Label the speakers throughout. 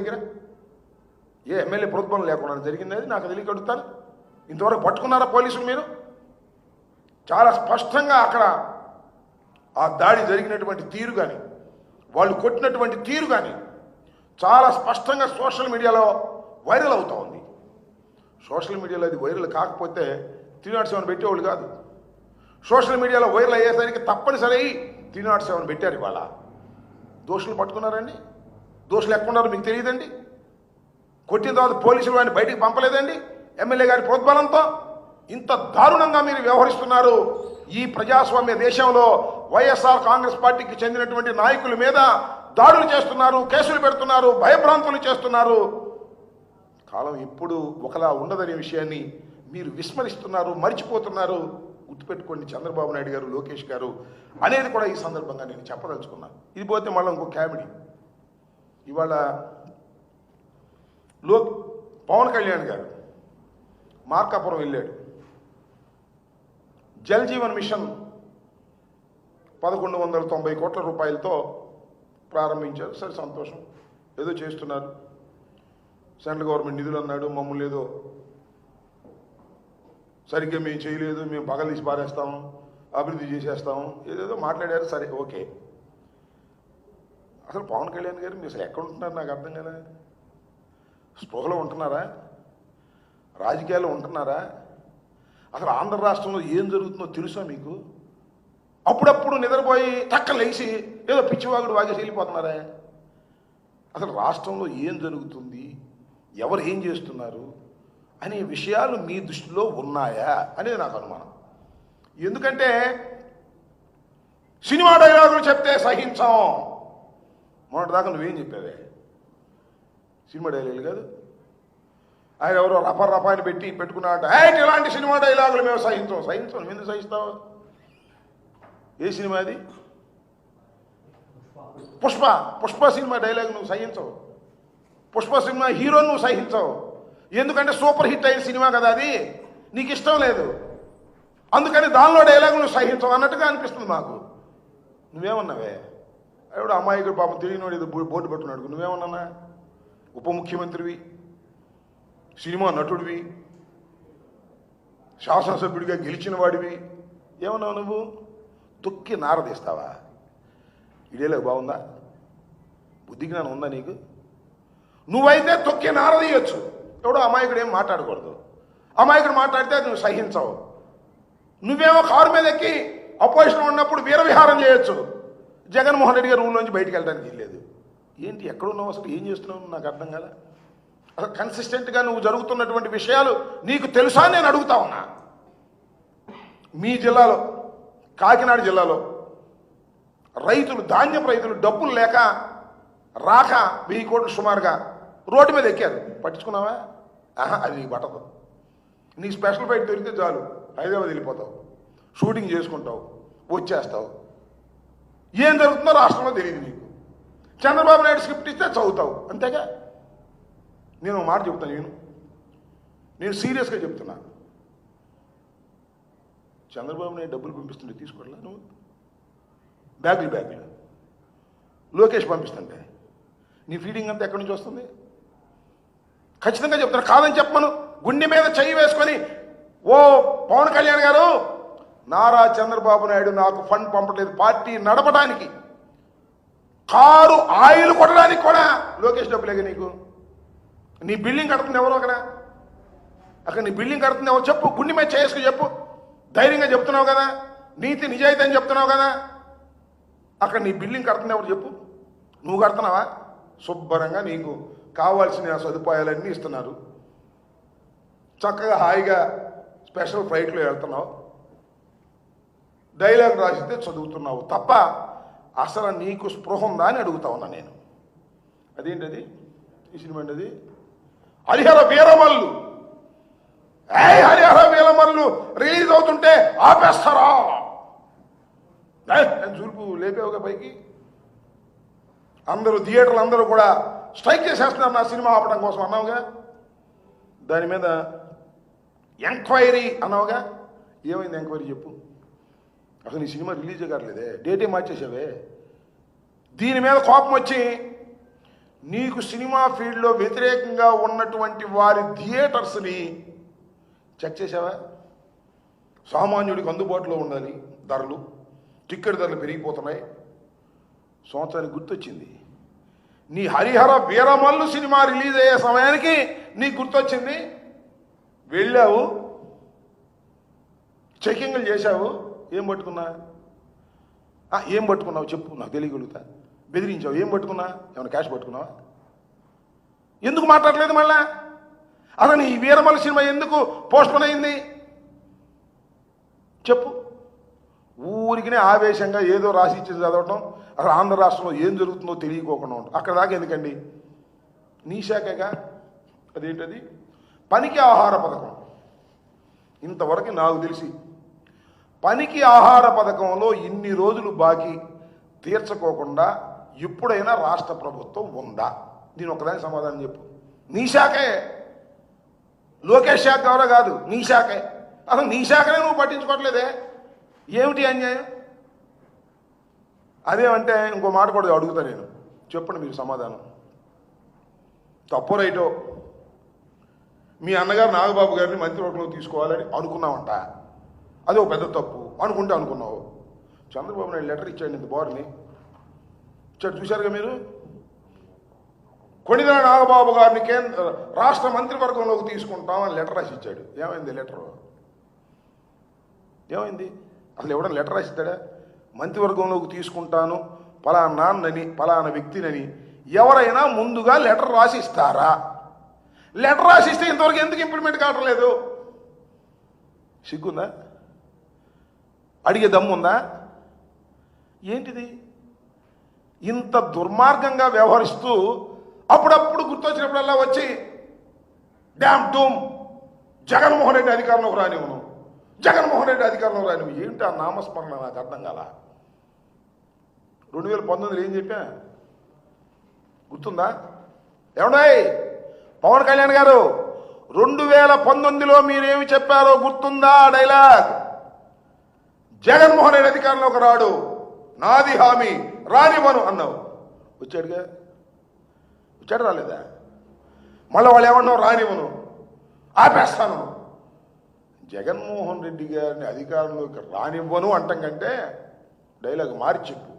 Speaker 1: దగ్గర ఏ ఎమ్మెల్యే ప్రోద్బలం లేకుండా జరిగింది అది నాకు తెలియక అడుగుతాను. ఇంతవరకు పట్టుకున్నారా పోలీసులు? మీరు చాలా స్పష్టంగా అక్కడ ఆ దాడి జరిగినటువంటి తీరు కానీ వాళ్ళు కొట్టినటువంటి తీరు కానీ చాలా స్పష్టంగా సోషల్ మీడియాలో వైరల్ అవుతూ ఉంది. సోషల్ మీడియాలో అది వైరల్ కాకపోతే 307 పెట్టేవాళ్ళు కాదు. సోషల్ మీడియాలో వైరల్ అయ్యేసరికి తప్పనిసరి 307 పెట్టారు. ఇవాళ దోషులు పట్టుకున్నారండి. దోషులు ఎక్కడున్నారో మీకు తెలియదండి. కొట్టిన తర్వాత పోలీసులు వాడిని బయటికి పంపలేదండి. ఎమ్మెల్యే గారి ప్రోద్బలంతో ఇంత దారుణంగా మీరు వ్యవహరిస్తున్నారు. ఈ ప్రజాస్వామ్య దేశంలో వైఎస్ఆర్ కాంగ్రెస్ పార్టీకి చెందినటువంటి నాయకుల మీద దాడులు చేస్తున్నారు, కేసులు పెడుతున్నారు, భయభ్రాంతులు చేస్తున్నారు. కాలం ఎప్పుడు ఒకలా ఉండదనే విషయాన్ని మీరు విస్మరిస్తున్నారు, మర్చిపోతున్నారు. గుర్తుపెట్టుకోండి, చంద్రబాబు నాయుడు గారు, లోకేష్ గారు అనేది కూడా ఈ సందర్భంగా నేను చెప్పదలుచుకున్నాను. ఇది పోతే మళ్ళీ ఇంకో కామెడీ. ఇవాళ పవన్ కళ్యాణ్ గారు మార్కాపురం వెళ్ళాడు. జల్ జీవన్ మిషన్ 1190 కోట్ల రూపాయలతో ప్రారంభించారు. సరే, సంతోషం, ఏదో చేస్తున్నారు. సెంట్రల్ గవర్నమెంట్ నిధులు అన్నాడు, మమ్మల్ని ఏదో సరిగ్గా మేము చేయలేదు, మేము పగలు తీసి పారేస్తాము, అభివృద్ధి చేసేస్తాము, ఏదేదో మాట్లాడారు. సరే, ఓకే. అసలు పవన్ కళ్యాణ్ గారు మీరు అసలు ఎక్కడ ఉంటున్నారు నాకు అర్థం కదా. స్పృహలో ఉంటున్నారా? రాజకీయాల్లో ఉంటున్నారా? అసలు ఆంధ్ర రాష్ట్రంలో ఏం జరుగుతుందో తెలుసా మీకు? అప్పుడప్పుడు నిద్రపోయి టక్కన లేచి ఏదో పిచ్చివాగుడు వాగేసి వెళ్ళిపోతున్నారా? అసలు రాష్ట్రంలో ఏం జరుగుతుంది, ఎవరు ఏం చేస్తున్నారు అనే విషయాలు మీ దృష్టిలో ఉన్నాయా అనేది నాకు అనుమానం. ఎందుకంటే సినిమా డైలాగులు చెప్తే సహించాం. మొన్నటిదాకా నువ్వేం చెప్పావే? సినిమా డైలాగులు కాదు, ఆయన ఎవరో రపాన్ని పెట్టుకున్నాడు. ఇలాంటి సినిమా డైలాగులు మేము సహించాం. నువ్వు ఎందుకు సహిస్తావు? ఏ సినిమా అది? పుష్ప సినిమా డైలాగ్ నువ్వు సహించవు. పుష్ప సినిమా హీరో నువ్వు సహించవు. ఎందుకంటే సూపర్ హిట్ అయిన సినిమా కదా అది, నీకు ఇష్టం లేదు. అందుకని దానిలో డైలాగ్ నువ్వు సహించవు అన్నట్టుగా అనిపిస్తుంది మాకు. నువ్వేమన్నావే? ఎవడు అమ్మాయికుడు పాపం తెలియనివాడు ఏదో బోర్డు పెట్టుకున్నాడు. నువ్వేమన్నా? ఉప ముఖ్యమంత్రివి, సినిమా నటుడివి, శాసనసభ్యుడిగా గెలిచిన వాడివి, ఏమన్నావు నువ్వు? తొక్కి నారదీస్తావా? ఇదేలాగా బాగుందా? బుద్ధి జ్ఞానం ఉందా నీకు? నువ్వైతే తొక్కి నారదీయచ్చు. ఎవడో అమాయకుడు ఏం మాట్లాడకూడదు. అమాయకుడు మాట్లాడితే నువ్వు సహించవు. నువ్వేమో కారు మీద ఎక్కి అపోజిషన్ ఉన్నప్పుడు వీరవిహారం చేయొచ్చు. జగన్మోహన్ రెడ్డి గారు రూమ్లోంచి బయటికి వెళ్ళడానికి వెళ్ళలేదు. ఏంటి, ఎక్కడున్నావు అసలు, ఏం చేస్తున్నావు నాకు అర్థం కదా. అసలు కన్సిస్టెంట్గా నువ్వు జరుగుతున్నటువంటి విషయాలు నీకు తెలుసా నేను అడుగుతా ఉన్నా. మీ జిల్లాలో, కాకినాడ జిల్లాలో రైతులు, ధాన్యపు రైతులు డబ్బులు లేక రాక 1000 కోట్లు సుమారుగా రోడ్డు మీద ఎక్కారు. పట్టించుకున్నావా? అది నీకు పట్టదు. నీకు స్పెషల్ ఫ్లైట్ దొరికితే చాలు, హైదరాబాద్ వెళ్ళిపోతావు, షూటింగ్ చేసుకుంటావు, వచ్చేస్తావు. ఏం జరుగుతుందో రాష్ట్రంలో తెలియదు నీకు. చంద్రబాబు నాయుడు స్క్రిప్ట్ ఇస్తే చదువుతావు, అంతేగా. నేను ఒక మాట చెప్తాను, నేను సీరియస్గా చెప్తున్నా. చంద్రబాబు నాయుడు డబ్బులు పంపిస్తుంటే తీసుకోవట్లా నువ్వు? బ్యాగులు లోకేష్ పంపిస్తుంటే నీ ఫీడింగ్ అంతా ఎక్కడి నుంచి వస్తుంది? ఖచ్చితంగా చెప్తాను, కాదని చెప్పమను. గుండె మీద చెయ్యి వేసుకొని, ఓ పవన్ కళ్యాణ్ గారు, నారా చంద్రబాబు నాయుడు నాకు ఫండ్ పంపట్లేదు పార్టీ నడపడానికి, కారు ఆయిల్ కొట్టడానికి కూడా లోకేష్ డబ్బులేగా నీకు. నీ బిల్డింగ్ కడుతుంది ఎవరు అక్కడ నీ బిల్డింగ్ కడుతుంది ఎవరు చెప్పు. గుండె మీద చేసుకు చెప్పు. ధైర్యంగా చెప్తున్నావు కదా, నీతి నిజాయితీ అని చెప్తున్నావు కదా. అక్కడ నీ బిల్డింగ్ కడుతుంది ఎవరు చెప్పు. నువ్వు కడుతున్నావా? శుభ్రంగా నీకు కావాల్సిన సదుపాయాలన్నీ ఇస్తున్నారు. చక్కగా హాయిగా స్పెషల్ ఫ్లైట్లో వెళ్తున్నావు, డైలాగ్ రాసిస్తే చదువుతున్నావు తప్ప అసలు నీకు స్పృహ ఉందా అని అడుగుతా ఉన్నా నేను. అదేంటది? ఈ సినిమా అండి అది. హరిహర వీరమల్లు రిలీజ్ అవుతుంటే ఆపేస్తారా? చూపు లేపేవుగా పైకి. థియేటర్లు అందరూ కూడా స్ట్రైక్ చేసేస్తున్నారు నా సినిమా ఆపడం కోసం అన్నావుగా. దాని మీద ఎంక్వైరీ అన్నావుగా. ఏమైంది ఎంక్వైరీ చెప్పు. అసలు నీ సినిమా రిలీజే కావట్లేదే, డేటే మార్చేసావే. దీని మీద కోపం వచ్చి నీకు సినిమా ఫీల్డ్లో వ్యతిరేకంగా ఉన్నటువంటి వారి థియేటర్స్ని చెక్ చేసావా? సామాన్యుడికి అందుబాటులో ఉండాలి ధరలు, టిక్కెట్ ధరలు పెరిగిపోతున్నాయి. సంవత్సరానికి గుర్తొచ్చింది, నీ హరిహర వీరమల్లు సినిమా రిలీజ్ అయ్యే సమయానికి నీకు గుర్తొచ్చింది. వెళ్ళావు, చెకింగ్లు చేశావు, ఏం పట్టుకున్నా? ఏం పట్టుకున్నావు చెప్పు, నాకు తెలియగలుగుతా. బెదిరించావు, ఏం పట్టుకున్నా? ఏమైనా క్యాష్ పట్టుకున్నావా? ఎందుకు మాట్లాడలేదు మళ్ళా? అసలు ఈ వీరమల్ల సినిమా ఎందుకు పోస్ట్పోన్ అయింది చెప్పు. ఊరికినే ఆవేశంగా ఏదో రాసి ఇచ్చేది చదవటం, అసలు ఆంధ్ర రాష్ట్రంలో ఏం జరుగుతుందో తెలియకోకుండా ఉంటాం. అక్కడ దాకా ఎందుకండి? నీ శాఖగా అదేంటది పనికి ఆహార పథకం. ఇంతవరకు నాకు తెలిసి పనికి ఆహార పథకంలో ఇన్ని రోజులు బాకీ తీర్చుకోకుండా ఎప్పుడైనా రాష్ట్ర ప్రభుత్వం ఉందా? నేను ఒకదాని సమాధానం చెప్పు. నీ శాఖే, లోకేష్ శాఖ ఎవరో కాదు, నీ శాఖే. అసలు నీ శాఖనే నువ్వు పట్టించుకోవట్లేదే, ఏమిటి అన్యాయం? అదేమంటే ఇంకో మాట కూడా అడుగుతా నేను, చెప్పండి మీరు సమాధానం. తప్పో రైటో మీ అన్నగారు నాగబాబు గారిని మంత్రివర్గంలో తీసుకోవాలని అనుకున్నామంట, అది ఒక పెద్ద తప్పు అనుకుంటే అనుకున్నావు. చంద్రబాబు నాయుడు లెటర్ ఇచ్చాడు, ఇంత బోర్ని ఇచ్చాడు, చూశారుగా మీరు. కొణిదెల నాగబాబు గారిని రాష్ట్ర మంత్రివర్గంలోకి తీసుకుంటామని లెటర్ రాసి ఇచ్చాడు. ఏమైంది లెటరు? ఏమైంది? అసలు ఎవడన్నా లెటర్ రాసిస్తాడా? మంత్రివర్గంలోకి తీసుకుంటాను పలానా నాన్నని పలానా వ్యక్తినని ఎవరైనా ముందుగా లెటర్ రాసి ఇస్తారా? లెటర్ రాసిస్తే ఇంతవరకు ఎందుకు ఇంప్లిమెంట్ కావట్లేదు? సిగ్గుందా? అడిగే దమ్ముందా? ఏంటిది? ఇంత దుర్మార్గంగా వ్యవహరిస్తూ అప్పుడప్పుడు గుర్తొచ్చినప్పుడల్లా వచ్చి డ్యామ్ డూమ్ జగన్మోహన్ రెడ్డి అధికారంలోకి రానివ్వను, జగన్మోహన్ రెడ్డి అధికారంలో రానివ్వు. ఏంటి ఆ నామస్మరణ? నాకు అర్థం కాల. 2019 ఏం చెప్పా గుర్తుందా? ఏమన్నాయి పవన్ కళ్యాణ్ గారు? 2019లో మీరేమి చెప్పారో గుర్తుందా? డైలాగ్, జగన్మోహన్ రెడ్డి అధికారంలోకి రాడు, నాది హామీ, రానివ్వను అన్నావు. వచ్చాడుగా? వచ్చాడు రాలేదా? మళ్ళీ వాళ్ళు ఏమన్నావు? రానివ్వను, ఆపేస్తాను. జగన్మోహన్ రెడ్డి గారిని అధికారంలోకి రానివ్వను అంటాం కంటే డైలాగ్ మార్చి చెప్పు.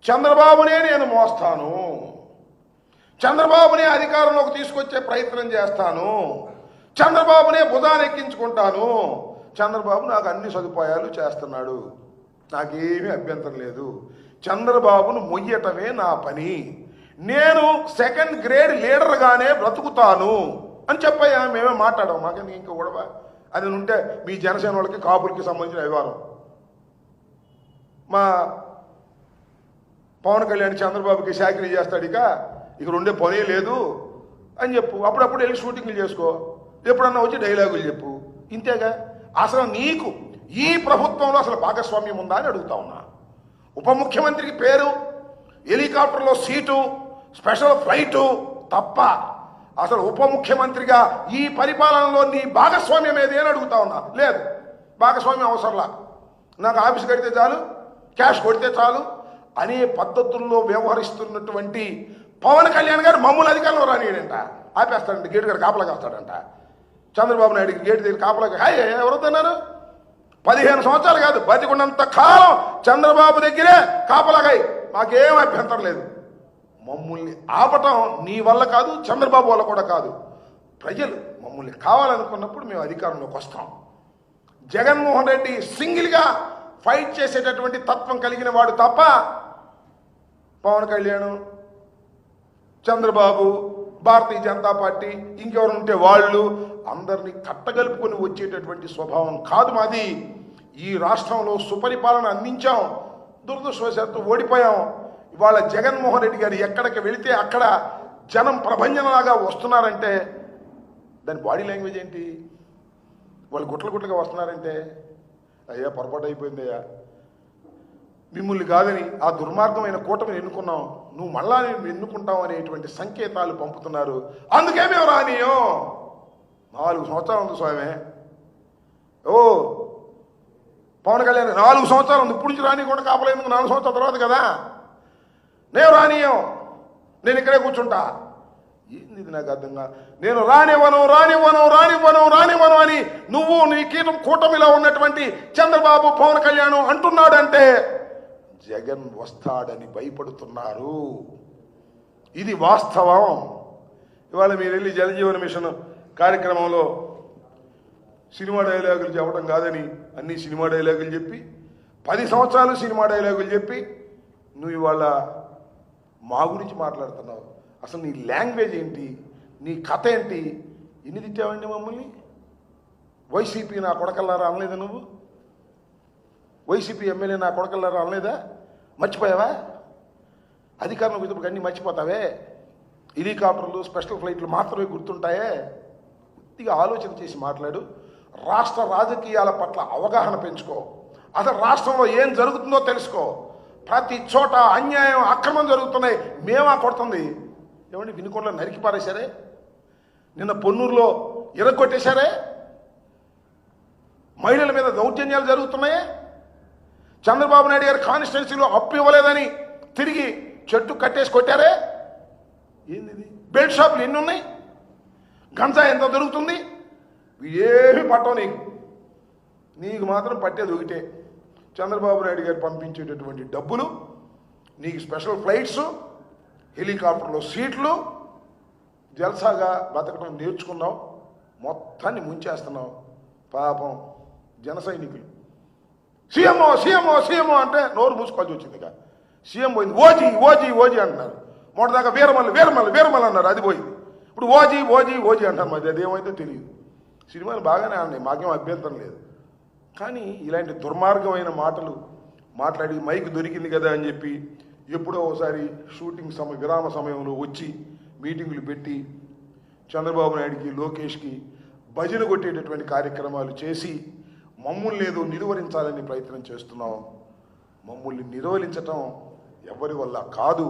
Speaker 1: చంద్రబాబునే నేను మోస్తాను, చంద్రబాబునే అధికారంలోకి తీసుకొచ్చే ప్రయత్నం చేస్తాను, చంద్రబాబునే భుజాన్ని ఎక్కించుకుంటాను, చంద్రబాబు నాకు అన్ని సదుపాయాలు చేస్తున్నాడు, నాకేమీ అభ్యంతరం లేదు, చంద్రబాబును మొయ్యటమే నా పని, నేను సెకండ్ గ్రేడ్ లీడర్గానే బ్రతుకుతాను అని చెప్పాయా. మేమే మాట్లాడాం, మాకెందుకు ఇంకా గొడవ? అది ఉంటే మీ జనసేన వాళ్ళకి కాపులకి సంబంధించిన వ్యవహారం. మా పవన్ కళ్యాణ్ చంద్రబాబుకి శాఖలు చేస్తాడు, ఇక రెండే పనే లేదు అని చెప్పు. అప్పుడప్పుడు వెళ్ళి షూటింగ్లు చేసుకో, ఎప్పుడన్నా వచ్చి డైలాగులు చెప్పు, ఇంతేగా. అసలు నీకు ఈ ప్రభుత్వంలో అసలు భాగస్వామ్యం ఉందా అని అడుగుతా ఉన్నా. ఉప ముఖ్యమంత్రికి పేరు, హెలికాప్టర్లో సీటు, స్పెషల్ ఫ్లైటు తప్ప అసలు ఉప ముఖ్యమంత్రిగా ఈ పరిపాలనలో నీ భాగస్వామ్యం ఏది అని అడుగుతా ఉన్నా. లేదు, భాగస్వామ్యం అవసరంలా, నాకు ఆఫీస్ కడితే చాలు, క్యాష్ కొడితే చాలు అనే పద్ధతుల్లో వ్యవహరిస్తున్నటువంటి పవన్ కళ్యాణ్ గారు మమ్మల్ని అధికారంలో రానియడంట, ఆపేస్తాడంట, గేటు గారు కాపలా కాస్తాడంట. చంద్రబాబు నాయుడికి గేటు దగ్గర కాపలా హాయ్ ఎవరొద్దన్నారు? 15 సంవత్సరాలు కాదు, బతికున్నంత కాలం చంద్రబాబు దగ్గరే కాపలాగాయి, మాకేం అభ్యంతరం లేదు. మమ్మల్ని ఆపటం నీ వల్ల కాదు, చంద్రబాబు వల్ల కూడా కాదు. ప్రజలు మమ్మల్ని కావాలనుకున్నప్పుడు మేము అధికారంలోకి వస్తాం. జగన్మోహన్ రెడ్డి సింగిల్గా ఫైట్ చేసేటటువంటి తత్వం కలిగిన వాడు తప్ప పవన్ కళ్యాణ్, చంద్రబాబు, భారతీయ జనతా పార్టీ ఇంకెవరు ఉంటే వాళ్ళు అందరినీ కట్టగలుపుకొని వచ్చేటటువంటి స్వభావం కాదు మాది. ఈ రాష్ట్రంలో సుపరిపాలన అందించాం, దురదృష్టవశాత్తు ఓడిపోయాం. ఇవాళ జగన్మోహన్ రెడ్డి గారు ఎక్కడికి వెళితే అక్కడ జనం ప్రభంజనలాగా వస్తున్నారంటే దాని బాడీ లాంగ్వేజ్ ఏంటి? వాళ్ళు గుట్లుగా వస్తున్నారంటే అయ్యా పొరపాటు అయిపోయిందయ్యా, మిమ్మల్ని కాదని ఆ దుర్మార్గమైన కూటమిని ఎన్నుకున్నాం, నువ్వు మళ్ళా నేను ఎన్నుకుంటావు అనేటువంటి సంకేతాలు పంపుతున్నారు. అందుకే మేము రానియం. 4 సంవత్సరాలు ఉంది స్వామి. ఓ పవన్ కళ్యాణ్ 4 సంవత్సరాలు ఉంది, ఇప్పుడు నుంచి రానియకుండా కాపలేదు 4 సంవత్సరాల తర్వాత కదా. నేను రానియం, నేను ఇక్కడే కూర్చుంటా. ఏంది ఇది నాకు అర్థంగా. నేను రానివ్వను అని నువ్వు నీ కూటమిలో ఉన్నటువంటి చంద్రబాబు పవన్ కళ్యాణ్ అంటున్నాడంటే జగన్ వస్తాడని భయపడుతున్నారు. ఇది వాస్తవం. ఇవాళ మీరు వెళ్ళి జలజీవన మిషన్ కార్యక్రమంలో సినిమా డైలాగులు చెప్పడం కాదని అన్ని సినిమా డైలాగులు చెప్పి 10 సంవత్సరాలు సినిమా డైలాగులు చెప్పి నువ్వు ఇవాళ మా గురించి మాట్లాడుతున్నావు. అసలు నీ లాంగ్వేజ్ ఏంటి, నీ కథ ఏంటి? ఎన్ని తిట్టావండి మమ్మల్ని? వైసీపీ నా కొడకల్లారా అనలేదా? నువ్వు వైసీపీ ఎమ్మెల్యే నా కొడకల్లారా అనలేదా? మర్చిపోయావా? అధికారంలో కూర్చోప్పుడు అన్నీ మర్చిపోతావే. హెలికాప్టర్లు స్పెషల్ ఫ్లైట్లు మాత్రమే గుర్తుంటాయే. కొద్దిగా ఆలోచన చేసి మాట్లాడు. రాష్ట్ర రాజకీయాల పట్ల అవగాహన పెంచుకో. అసలు రాష్ట్రంలో ఏం జరుగుతుందో తెలుసుకో. ప్రతి చోట అన్యాయం అక్రమం జరుగుతున్నాయి. మేమా కొడుతుంది? ఏమండి వినుకొండలో నరికి పారేశారే, నిన్న పొన్నూరులో ఇరగొట్టేశారే, మహిళల మీద దౌర్జన్యాలు జరుగుతున్నాయే, చంద్రబాబు నాయుడు గారి కాన్స్టిట్యున్సీలో అప్పు ఇవ్వలేదని తిరిగి చెట్టు కట్టేసి కొట్టారే. ఏంది? బెల్ట్ షాపులు ఎన్ని ఉన్నాయి? గంజా ఎంత దొరుకుతుంది? ఏమి పట్టవు నీకు మాత్రం పట్టేది ఒకటే, చంద్రబాబు నాయుడు గారు పంపించేటటువంటి డబ్బులు, నీకు స్పెషల్ ఫ్లైట్స్, హెలికాప్టర్లో సీట్లు, జల్సాగా బతకడం నేర్చుకున్నావు, మొత్తాన్ని ముంచేస్తున్నావు. పాపం జన సైనికులు సీఎంఓ అంటే నోరు మూసుకోవాల్సి వచ్చింది. ఇక సీఎం పోయింది, ఓజీ అంటున్నారు. మొదటిదాకా వీరమల్లు అన్నారు, అది పోయింది. ఇప్పుడు ఓజీ అంటారు. మరి అదేమైతే తెలియదు. సినిమాలు బాగానే ఉన్నాయి, మాకేం అభ్యంతరం లేదు. కానీ ఇలాంటి దుర్మార్గమైన మాటలు మాట్లాడి మైక్ దొరికింది కదా అని చెప్పి ఎప్పుడో ఒకసారి షూటింగ్ విరామ సమయంలో వచ్చి మీటింగులు పెట్టి చంద్రబాబు నాయుడికి లోకేష్కి భజన కొట్టేటటువంటి కార్యక్రమాలు చేసి మమ్మల్ని ఏదో నిలువరించాలని ప్రయత్నం చేస్తున్నాం. మమ్మల్ని నిలువరించటం ఎవరి వల్ల కాదు.